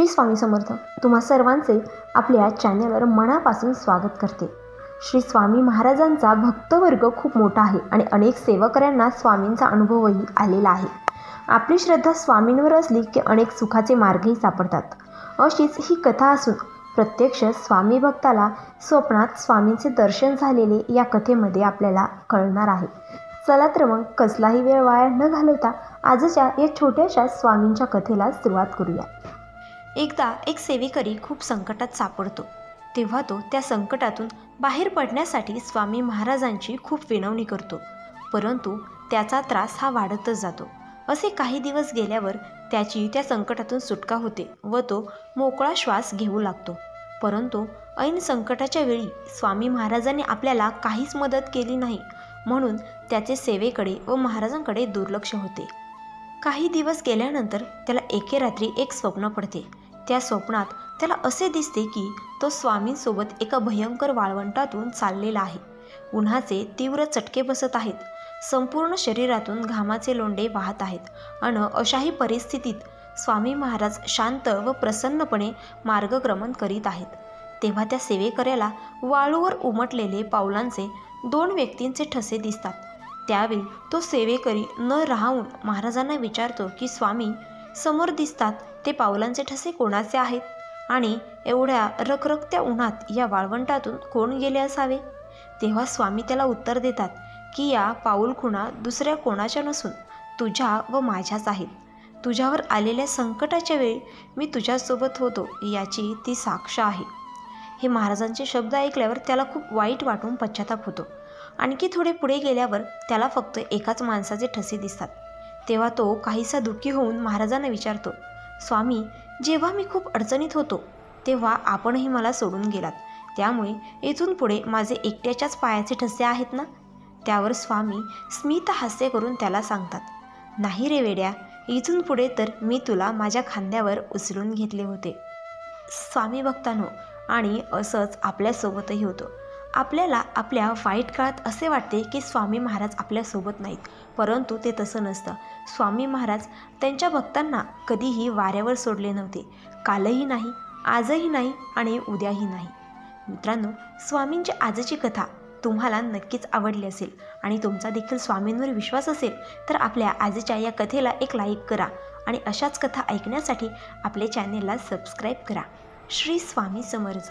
श्री स्वामी समर्थ तुम्हा सर्वांचे आपल्या चॅनलवर मनापासून स्वागत करते। श्री स्वामी महाराजांचा भक्तवर्ग खूप मोठा आहे आणि अनेक सेवकऱ्यांना स्वामींचा अनुभवही आलेला आहे। आपली श्रद्धा स्वामींवर असली की अनेक सुखाचे मार्गही सापडतात। अशीच ही कथा असून प्रत्यक्ष स्वामी भक्ताला स्वप्नात स्वामींचे दर्शन झालेले या कथेमध्ये आपल्याला कळणार आहे। चला तर मग कसलाही वेळ वाया न घालवता आजच्या या छोट्याशा स्वामींच्या कथेला सुरुवात करूया। एकदा एक सेवेकरी खूप संकटात सापडतो, तेव्हा तो त्या संकटातून बाहेर पडण्यासाठी स्वामी महाराजांची खूप विनवणी करतो, परंतु त्याचा त्रास हा वाढतच जातो। असे काही दिवस गेल्यावर त्याची त्या संकटातून सुटका होते व तो मोकळा श्वास घेऊ लागतो। परंतु ऐन संकटाच्या वेळी स्वामी महाराजांनी आपल्याला काहीच मदत केली नाही, म्हणून त्याचे सेवेकडे व महाराजांकडे दुर्लक्ष होते। काही दिवस गेल्यानंतर त्याला एके रात्री एक स्वप्न पडते। त्या स्वप्नात त्याला असे दिसते की तो स्वामींसोबत एका भयंकर वाळवंटातून चाललेला आहे। उन्हाचे तीव्र चटके बसत आहेत, संपूर्ण शरीरातून घामाचे लोंढे वाहत आहेत आणि अशाही परिस्थितीत स्वामी महाराज शांत व प्रसन्नपणे मार्गक्रमण करीत आहेत। तेव्हा त्या सेवेकऱ्याला वाळूवर उमटलेले पावलांचे दोन व्यक्तींचे ठसे दिसतात। त्यावेळी तो सेवेकरी न राहून महाराजांना विचारतो की स्वामी, समोर दिसतात ते पावलांचे ठसे कोणाचे आहेत आणि एवढ्या रखरखत्या उन्हात या वाळवंटातून कोण गेले असावे? तेव्हा स्वामी त्याला उत्तर देतात की या पाऊलखुणा दुसऱ्या कोणाच्या नसून तुझ्या व माझ्याच आहेत। तुझ्यावर आलेल्या संकटाच्या वेळी मी तुझ्यासोबत होतो याची ती साक्ष आहे। हे महाराजांचे शब्द ऐकल्यावर त्याला खूप वाईट वाटून पश्चाताप होतो। आणखी थोडे पुढे गेल्यावर त्याला फक्त एकाच माणसाचे ठसे दिसतात। तेव्हा तो काहीसा दुःखी होऊन महाराजांना विचारतो, स्वामी, जेव्हा मी खूप अडचणीत होतो तेव्हा आपणही मला सोडून गेलात, त्यामुळे इथून पुढे माझे एकट्याच्याच पायाचे ठसे आहेत ना? त्यावर स्वामी स्मित हास्य करून त्याला सांगतात, नाही रे वेड्या, इथून पुढे तर मी तुला माझ्या खांद्यावर उचलून घेतले होते। स्वामी भक्तांनो, आणि असंच आपल्यासोबतही होतं। आपल्याला आपल्या वाईट काळात असे वाटते की स्वामी महाराज आपल्यासोबत नाहीत, परंतु ते तसं नसतं। स्वामी महाराज त्यांच्या भक्तांना कधीही वाऱ्यावर सोडले नव्हते, कालही नाही, आजही नाही आणि उद्याही नाही। मित्रांनो, स्वामींची आजची कथा तुम्हाला नक्कीच आवडली असेल आणि तुमचा देखील स्वामींवर विश्वास असेल तर आपल्या आजच्या या कथेला एक लाईक करा आणि अशाच कथा ऐकण्यासाठी आपल्या चॅनेलला सबस्क्राईब करा। श्री स्वामी समर्थ।